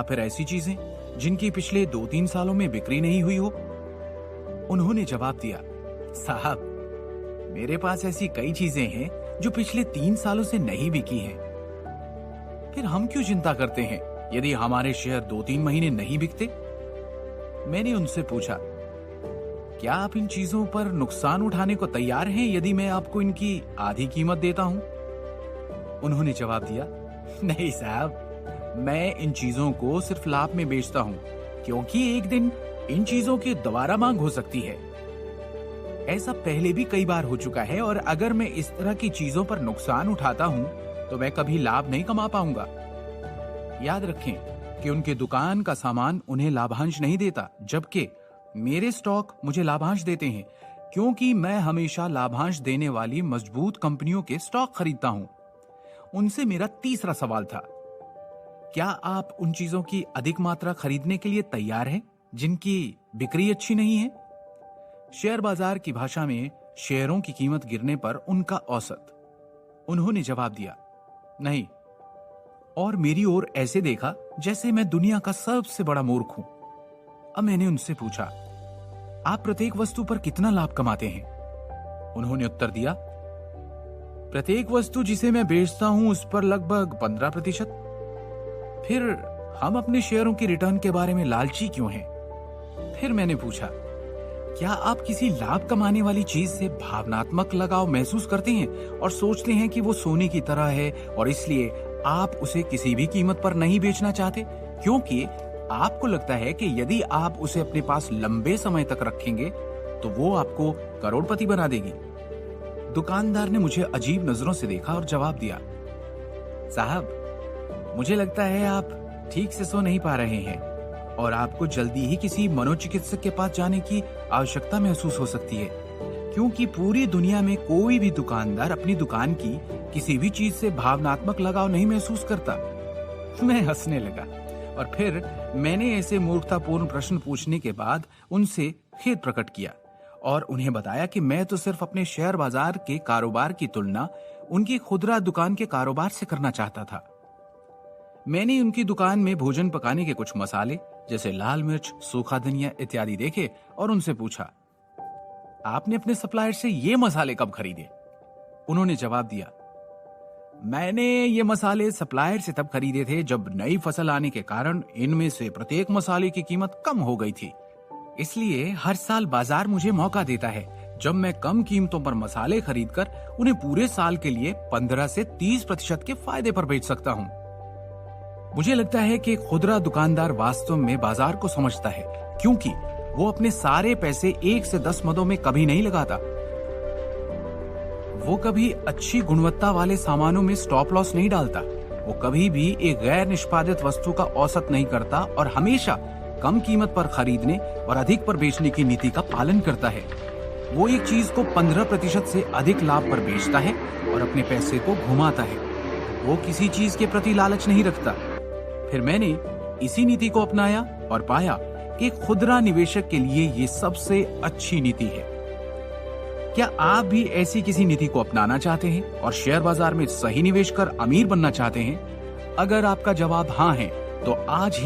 फिर ऐसी चीजें जिनकी पिछले 2-3 सालों में बिक्री नहीं हुई हो? उन्होंने जवाब दिया, साहब, मेरे पास ऐसी कई चीजें हैं जो पिछले 3 सालों से नहीं बिकी हैं। फिर हम क्यों चिंता करते हैं यदि हमारे शेयर 2-3 महीने नहीं बिकते? मैंने उनसे पूछा, क्या आप इन चीजों पर नुकसान उठाने को तैयार हैं यदि मैं आपको इनकी आधी कीमत देता हूं? उन्होंने जवाब दिया, नहीं साहब, मैं इन चीजों को सिर्फ लाभ में बेचता हूं, क्योंकि एक दिन इन चीजों की दोबारा मांग हो सकती है। ऐसा पहले भी कई बार हो चुका है और अगर मैं इस तरह की चीजों पर नुकसान उठाता हूं तो मैं कभी लाभ नहीं कमा पाऊंगा। याद रखें कि उनके दुकान का सामान उन्हें लाभांश नहीं देता, जबकि मेरे स्टॉक मुझे लाभांश देते हैं, क्योंकि मैं हमेशा लाभांश देने वाली मजबूत कंपनियों के स्टॉक खरीदता हूं। उनसे मेरा तीसरा सवाल था, क्या आप उन चीजों की अधिक मात्रा खरीदने के लिए तैयार हैं जिनकी बिक्री अच्छी नहीं है? शेयर बाजार की भाषा में शेयरों की कीमत गिरने पर उनका औसत। उन्होंने जवाब दिया, नहीं, और मेरी ओर ऐसे देखा जैसे मैं दुनिया का सबसे बड़ा मूर्ख हूं। अब मैंने उनसे पूछा, आप प्रत्येक वस्तु पर कितना लाभ कमाते हैं? उन्होंने उत्तर दिया, प्रत्येक वस्तु जिसे मैं बेचता हूं उस पर लगभग 15%। फिर हम अपने शेयरों की रिटर्न के बारे में लालची क्यों हैं? फिर मैंने पूछा, क्या आप किसी लाभ कमाने वाली चीज से भावनात्मक लगाव महसूस करते हैं और सोचते हैं कि वो सोने की तरह है और इसलिए आप उसे किसी भी कीमत पर नहीं बेचना चाहते, क्योंकि आपको लगता है कि यदि आप उसे अपने पास लंबे समय तक रखेंगे तो वो आपको करोड़पति बना देगी? दुकानदार ने मुझे अजीब नजरों से देखा और जवाब दिया, साहब, मुझे लगता है आप ठीक से सो नहीं पा रहे हैं और आपको जल्दी ही किसी मनोचिकित्सक के पास जाने की आवश्यकता महसूस हो सकती है, क्योंकि पूरी दुनिया में कोई भी दुकानदार अपनी दुकान की किसी भी चीज से भावनात्मक लगाव नहीं महसूस करता। मैं हंसने लगा और फिर मैंने ऐसे मूर्खतापूर्ण प्रश्न पूछने के बाद उनसे खेद प्रकट किया और उन्हें बताया कि मैं तो सिर्फ अपने शेयर बाजार के कारोबार की तुलना उनकी खुदरा दुकान के कारोबार से करना चाहता था। मैंने उनकी दुकान में भोजन पकाने के कुछ मसाले जैसे लाल मिर्च, सूखा धनिया इत्यादि देखे और उनसे पूछा, आपने अपने सप्लायर से ये मसाले कब खरीदे? उन्होंने जवाब दिया, मैंने ये मसाले सप्लायर से तब खरीदे थे जब नई फसल आने के कारण इनमें से प्रत्येक मसाले की कीमत कम हो गई थी। इसलिए हर साल बाजार मुझे मौका देता है जब मैं कम कीमतों पर मसाले खरीदकर उन्हें पूरे साल के लिए 15 से 30% के फायदे पर बेच सकता हूँ। मुझे लगता है कि खुदरा दुकानदार वास्तव में बाजार को समझता है, क्योंकि वो अपने सारे पैसे 1 से 10 मदों में कभी नहीं लगाता। वो कभी अच्छी गुणवत्ता वाले सामानों में स्टॉप लॉस नहीं डालता, वो कभी भी एक गैर निष्पादित वस्तु का औसत नहीं करता और हमेशा कम कीमत पर खरीदने और अधिक पर बेचने की नीति का पालन करता है। वो एक चीज को 15% से अधिक लाभ पर बेचता है और अपने पैसे को घुमाता है। वो किसी चीज के प्रति लालच नहीं रखता। फिर मैंने इसी नीति को अपनाया और पाया कि खुदरा निवेशक के लिए ये सबसे अच्छी नीति है। क्या आप भी ऐसी किसी नीति को अपनाना चाहते हैं और शेयर बाजार में सही निवेश कर अमीर बनना चाहते हैं? अगर आपका जवाब हाँ है तो आज ही